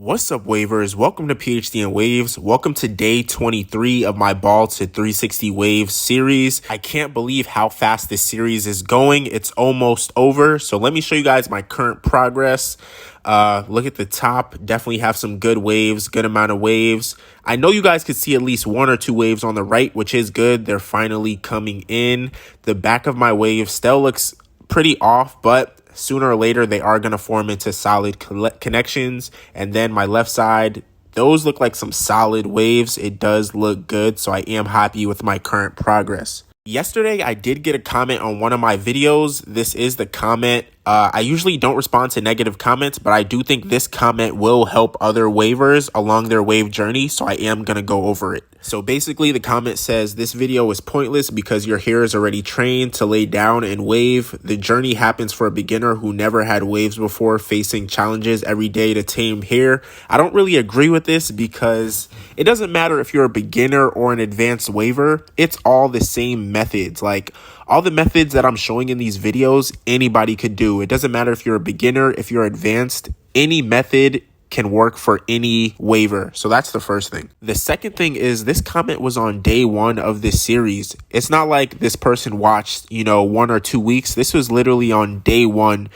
What's up, wavers? Welcome to PhD and Waves. Welcome to day 23 of my Ball to 360 Waves series. I can't believe how fast this series is going. It's almost over. So let me show you guys my current progress. Look at the top. Definitely have some good waves, good amount of waves. I know you guys could see at least one or two waves on the right, which is good. They're finally coming in. The back of my wave still looks pretty off, but sooner or later they are going to form into solid connections. And then my left side, those look like some solid waves. It does look good, so I am happy with my current progress. Yesterday, I did get a comment on one of my videos. This is the comment. I usually don't respond to negative comments, but I do think this comment will help other wavers along their wave journey, so I am going to go over it. So basically, the comment says, this video is pointless because your hair is already trained to lay down and wave. The journey happens for a beginner who never had waves before, facing challenges every day to tame hair. I don't really agree with this because it doesn't matter if you're a beginner or an advanced waver. It's all the same methods. Like, all the methods that I'm showing in these videos, anybody could do. It doesn't matter if you're a beginner, if you're advanced, any method can work for any waver. So that's the first thing. The second thing is this comment was on day one of this series. It's not like this person watched, 1 or 2 weeks. This was literally on day one.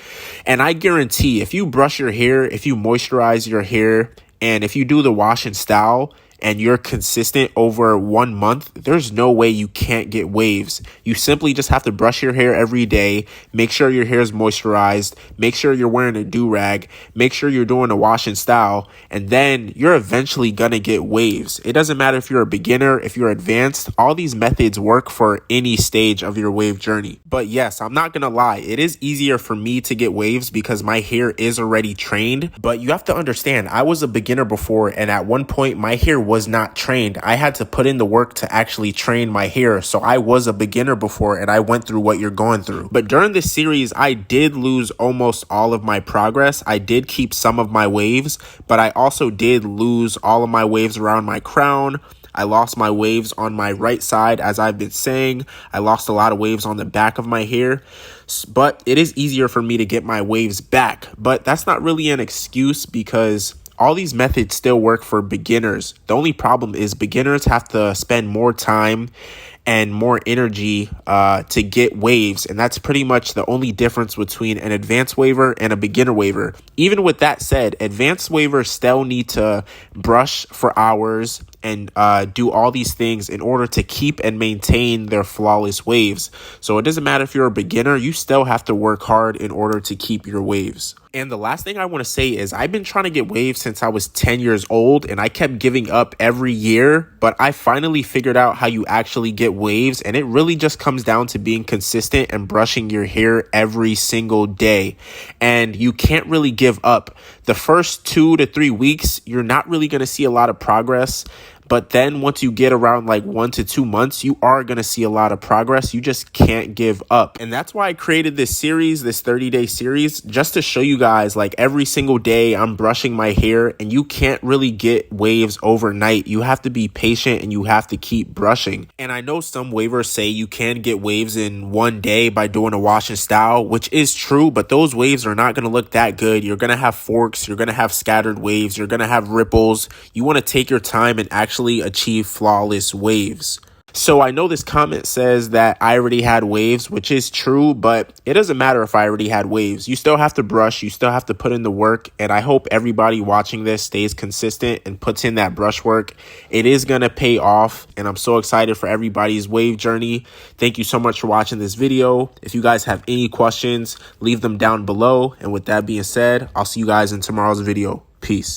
And I guarantee if you brush your hair, if you moisturize your hair, and if you do the wash and style, and you're consistent over 1 month, there's no way you can't get waves. You simply just have to brush your hair every day, make sure your hair is moisturized, make sure you're wearing a Durag, make sure you're doing a wash and style, and then you're eventually gonna get waves. It doesn't matter if you're a beginner, if you're advanced, all these methods work for any stage of your wave journey. But yes, I'm not gonna lie, it is easier for me to get waves because my hair is already trained, but you have to understand, I was a beginner before, and at one point my hair was not trained. I had to put in the work to actually train my hair. So I was a beginner before and I went through what you're going through. But during this series, I did lose almost all of my progress. I did keep some of my waves, but I also did lose all of my waves around my crown. I lost my waves on my right side, as I've been saying. I lost a lot of waves on the back of my hair, but it is easier for me to get my waves back. But that's not really an excuse because all these methods still work for beginners. The only problem is beginners have to spend more time and more energy to get waves. And that's pretty much the only difference between an advanced waver and a beginner waver. Even with that said, advanced wavers still need to brush for hours and do all these things in order to keep and maintain their flawless waves. So it doesn't matter if you're a beginner, you still have to work hard in order to keep your waves. And the last thing I want to say is I've been trying to get waves since I was 10 years old and I kept giving up every year, but I finally figured out how you actually get waves, and it really just comes down to being consistent and brushing your hair every single day. And you can't really give up. The first 2 to 3 weeks, you're not really going to see a lot of progress. But then once you get around like 1 to 2 months, you are going to see a lot of progress. You just can't give up. And that's why I created this series, this 30-day series, just to show you guys like every single day I'm brushing my hair, and you can't really get waves overnight. You have to be patient and you have to keep brushing. And I know some wavers say you can get waves in 1 day by doing a wash and style, which is true, but those waves are not going to look that good. You're going to have forks. You're going to have scattered waves. You're going to have ripples. You want to take your time and actually achieve flawless waves. So I know this comment says that I already had waves, which is true, but it doesn't matter if I already had waves. You still have to brush, you still have to put in the work, and I hope everybody watching this stays consistent and puts in that brush work. It is going to pay off, and I'm so excited for everybody's wave journey. Thank you so much for watching this video. If you guys have any questions, leave them down below. And with that being said, I'll see you guys in tomorrow's video. Peace.